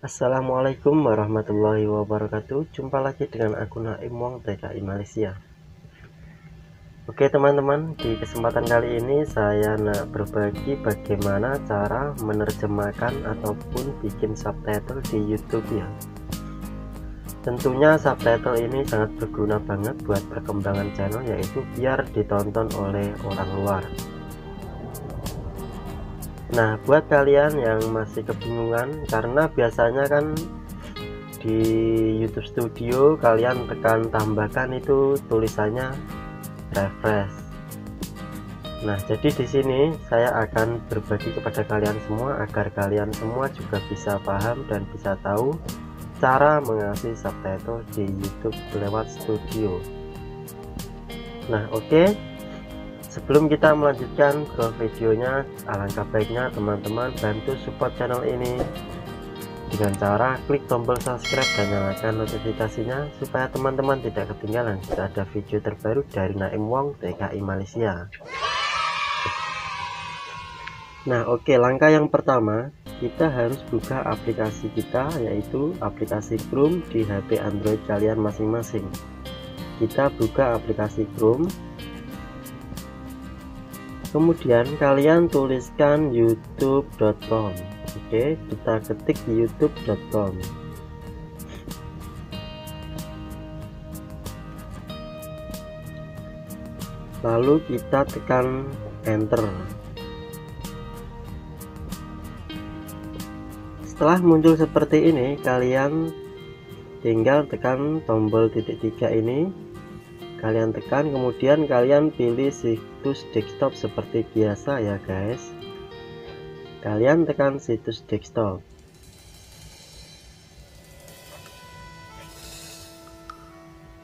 Assalamualaikum warahmatullahi wabarakatuh. Jumpa lagi dengan aku Naim Wong TKI Malaysia. Oke teman-teman, di kesempatan kali ini saya nak berbagi bagaimana cara menerjemahkan ataupun bikin subtitle di YouTube ya. Tentunya subtitle ini sangat berguna banget buat perkembangan channel, yaitu biar ditonton oleh orang luar. Nah, buat kalian yang masih kebingungan, karena biasanya kan di YouTube Studio kalian tekan tambahkan itu tulisannya refresh. Nah, jadi di sini saya akan berbagi kepada kalian semua agar kalian semua juga bisa paham dan bisa tahu cara mengasih subtitle di YouTube lewat Studio. Nah, oke. Sebelum kita melanjutkan ke videonya, alangkah baiknya teman-teman bantu support channel ini dengan cara klik tombol subscribe dan nyalakan notifikasinya supaya teman-teman tidak ketinggalan jika ada video terbaru dari Naim Wong TKI Malaysia. Nah, oke, langkah yang pertama kita harus buka aplikasi kita, yaitu aplikasi Chrome di HP Android kalian masing-masing. Kita buka aplikasi Chrome. Kemudian kalian tuliskan youtube.com. Oke, kita ketik youtube.com. Lalu kita tekan enter. Setelah muncul seperti ini, kalian tinggal tekan tombol titik 3 ini. Kalian tekan, kemudian kalian pilih situs desktop seperti biasa ya guys. Kalian tekan situs desktop.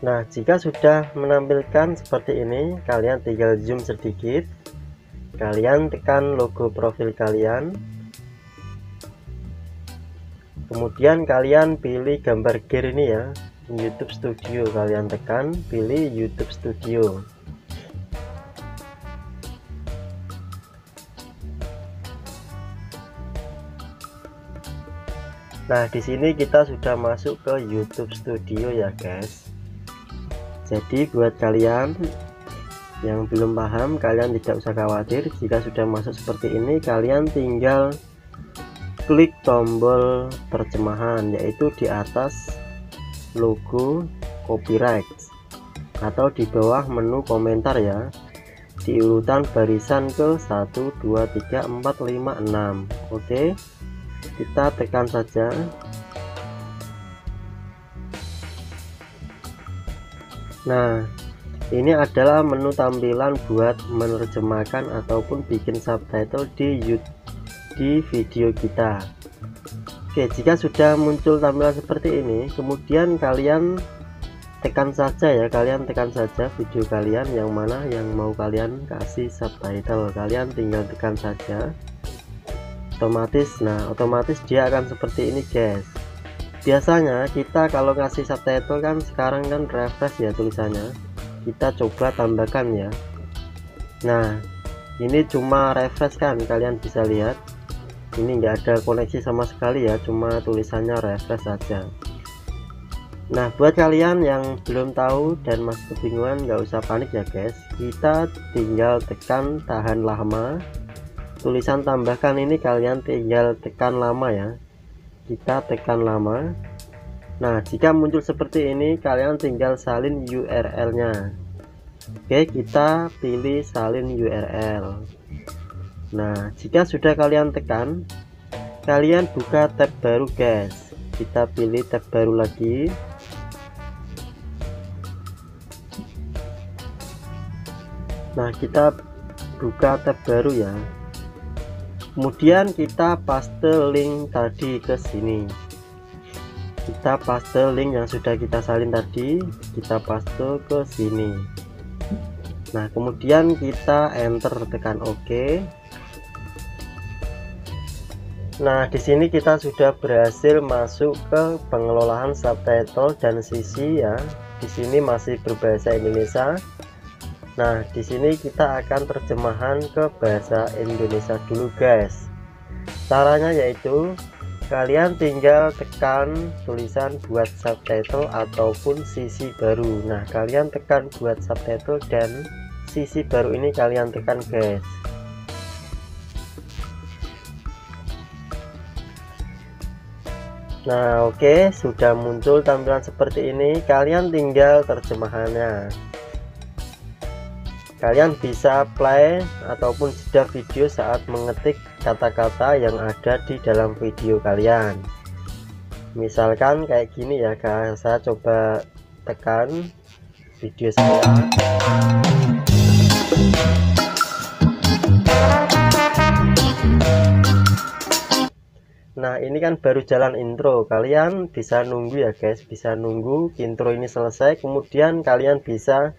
Nah, jika sudah menampilkan seperti ini, kalian tinggal zoom sedikit. Kalian tekan logo profil kalian. Kemudian kalian pilih gambar gear ini ya, YouTube Studio. Kalian tekan, pilih YouTube Studio. Nah, di sini kita sudah masuk ke YouTube Studio ya guys. Jadi buat kalian yang belum paham, kalian tidak usah khawatir. Jika sudah masuk seperti ini, kalian tinggal klik tombol terjemahan, yaitu di atas logo copyright atau di bawah menu komentar ya, di urutan barisan ke 1 2 3 4 5 6. Oke, kita tekan saja. Nah, ini adalah menu tampilan buat menerjemahkan ataupun bikin subtitle di video kita. Oke, jika sudah muncul tampilan seperti ini, kemudian kalian tekan saja ya, kalian tekan saja video kalian yang mana yang mau kalian kasih subtitle. Kalian tinggal tekan saja, otomatis dia akan seperti ini guys. Biasanya kita kalau kasih subtitle kan sekarang kan refresh ya tulisannya. Kita coba tambahkan ya. Nah, ini cuma refresh kan, kalian bisa lihat ini enggak ada koneksi sama sekali ya, cuma tulisannya refresh saja. Nah, buat kalian yang belum tahu dan masih kebingungan, nggak usah panik ya guys. Kita tinggal tekan tahan lama. Tulisan tambahkan ini kalian tinggal tekan lama ya. Kita tekan lama. Nah, jika muncul seperti ini, kalian tinggal salin URL-nya. Oke, kita pilih salin URL. Nah, jika sudah kalian tekan, kalian buka tab baru guys. Kita pilih tab baru lagi. Nah, kita buka tab baru ya. Kemudian kita paste link tadi ke sini. Kita paste link yang sudah kita salin tadi, kita paste ke sini. Nah, kemudian kita enter, tekan OK. Nah, di sini kita sudah berhasil masuk ke pengelolaan subtitle dan sisi ya. Di sini masih berbahasa Indonesia. Nah, di sini kita akan terjemahan ke bahasa Indonesia dulu guys. Caranya yaitu kalian tinggal tekan tulisan buat subtitle ataupun sisi baru. Nah, kalian tekan buat subtitle dan sisi baru ini kalian tekan, guys. Nah, oke, sudah muncul tampilan seperti ini. Kalian tinggal terjemahannya. Kalian bisa play ataupun jeda video saat mengetik kata-kata yang ada di dalam video kalian. Misalkan kayak gini ya guys, saya coba tekan video saya. Nah, ini kan baru jalan intro. Kalian bisa nunggu ya guys, bisa nunggu intro ini selesai, kemudian kalian bisa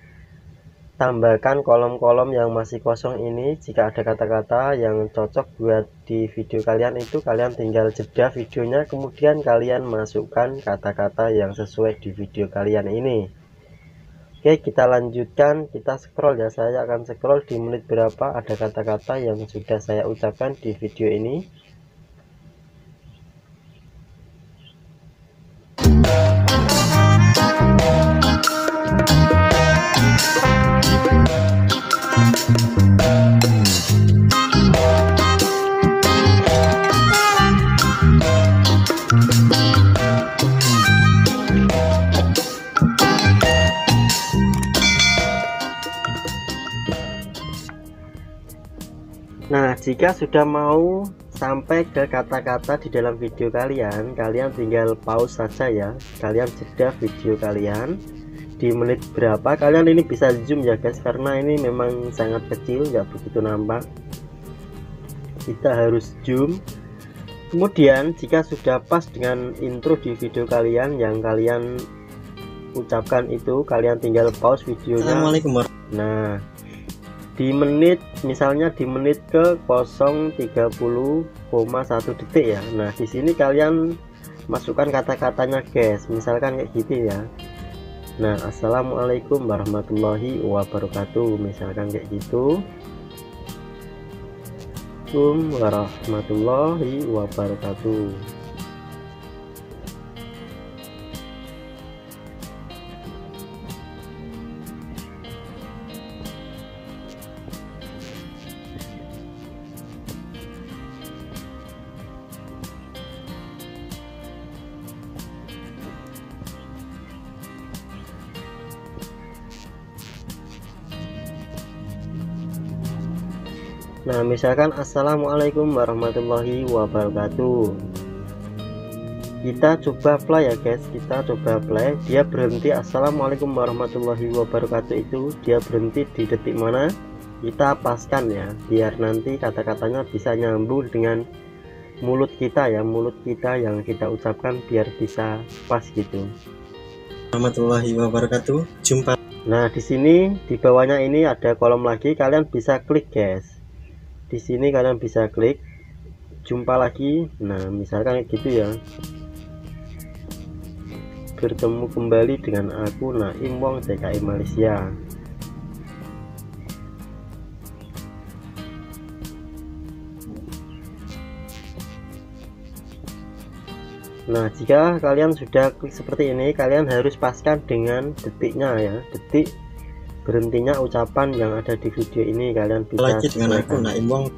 tambahkan kolom-kolom yang masih kosong ini. Jika ada kata-kata yang cocok buat di video kalian, itu kalian tinggal jeda videonya, kemudian kalian masukkan kata-kata yang sesuai di video kalian ini. Oke, kita lanjutkan, kita scroll ya. Saya akan scroll di menit berapa ada kata-kata yang sudah saya ucapkan di video ini. Nah, jika sudah mau sampai ke kata-kata di dalam video kalian, kalian tinggal pause saja ya. Kalian jeda video kalian di menit berapa. Kalian ini bisa zoom ya guys, karena ini memang sangat kecil, nggak begitu nampak. Kita harus zoom. Kemudian jika sudah pas dengan intro di video kalian yang kalian ucapkan itu, kalian tinggal pause videonya. Assalamualaikum. Nah, di menit, misalnya di menit ke 0.30,1 detik ya. Nah, di sini kalian masukkan kata-katanya guys, misalkan kayak gitu ya. Nah, assalamualaikum warahmatullahi wabarakatuh, misalkan kayak gitu. Assalamualaikum warahmatullahi wabarakatuh. Nah, misalkan assalamualaikum warahmatullahi wabarakatuh. Kita coba play ya guys, kita coba play. Dia berhenti assalamualaikum warahmatullahi wabarakatuh, itu dia berhenti di detik mana. Kita paskan ya, biar nanti kata-katanya bisa nyambung dengan mulut kita ya, mulut kita yang kita ucapkan biar bisa pas gitu. Warahmatullahi wabarakatuh. Jumpa. Nah, di sini di bawahnya ini ada kolom lagi, kalian bisa klik guys. Di sini kalian bisa klik jumpa lagi. Nah, misalkan kayak gitu ya. Bertemu kembali dengan aku Naim Wong TKI Malaysia. Nah, jika kalian sudah klik seperti ini, kalian harus paskan dengan detiknya ya, detik berhentinya ucapan yang ada di video ini. Kalian bisa lagi dengan aku Naim Wong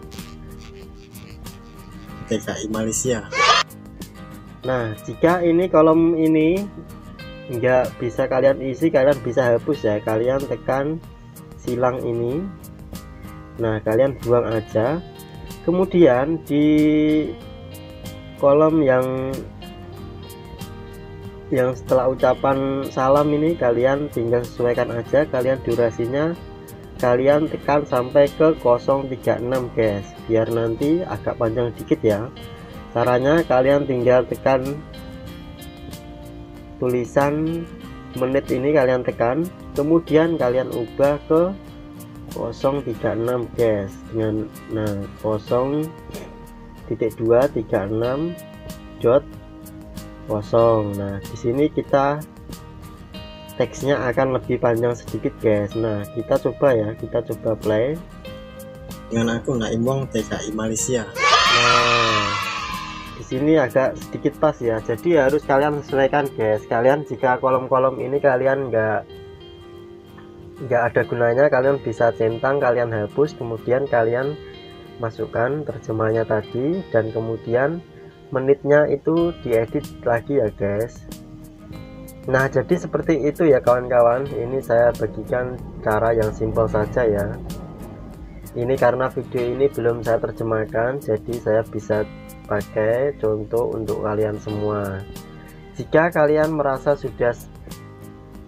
TKI Malaysia. Nah, jika ini kolom ini nggak bisa kalian isi, kalian bisa hapus ya. Kalian tekan silang ini. Nah, kalian buang aja. Kemudian di kolom yang setelah ucapan salam ini, kalian tinggal sesuaikan aja. Kalian durasinya kalian tekan sampai ke 036 guys, biar nanti agak panjang dikit ya. Caranya kalian tinggal tekan tulisan menit ini, kalian tekan, kemudian kalian ubah ke 036 guys, dengan 0.236 dot kosong. Nah, di sini kita teksnya akan lebih panjang sedikit guys. Nah, kita coba ya, kita coba play dengan aku Naim Wong TKI Malaysia. Nah, di sini agak sedikit pas ya, jadi harus kalian sesuaikan guys. Kalian jika kolom-kolom ini kalian nggak ada gunanya, kalian bisa centang, kalian hapus, kemudian kalian masukkan terjemahnya tadi, dan kemudian menitnya itu diedit lagi ya guys. Nah jadi seperti itu ya kawan-kawan, ini saya bagikan cara yang simpel saja ya. Ini karena video ini belum saya terjemahkan, jadi saya bisa pakai contoh untuk kalian semua. Jika kalian merasa sudah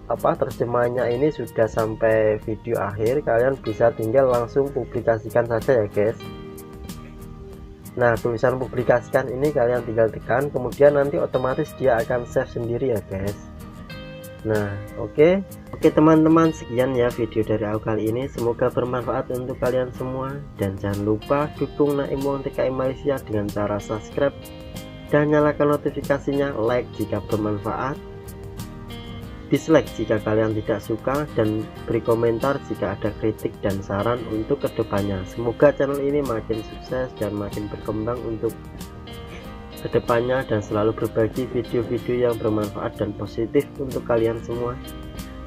terjemahannya ini sudah sampai video akhir, kalian bisa tinggal langsung publikasikan saja ya guys. Nah tulisan publikasikan ini kalian tinggal tekan, kemudian nanti otomatis dia akan save sendiri ya guys. Nah oke teman-teman, sekian ya video dari aku kali ini, semoga bermanfaat untuk kalian semua, dan jangan lupa dukung Naim Wong TKI Malaysia dengan cara subscribe dan nyalakan notifikasinya, like jika bermanfaat, dislike jika kalian tidak suka, dan beri komentar jika ada kritik dan saran untuk kedepannya. Semoga channel ini makin sukses dan makin berkembang untuk kedepannya, dan selalu berbagi video-video yang bermanfaat dan positif untuk kalian semua.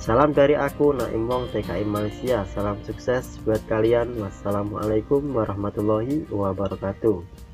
Salam dari aku, Naim Wong TKI Malaysia. Salam sukses buat kalian. Wassalamualaikum warahmatullahi wabarakatuh.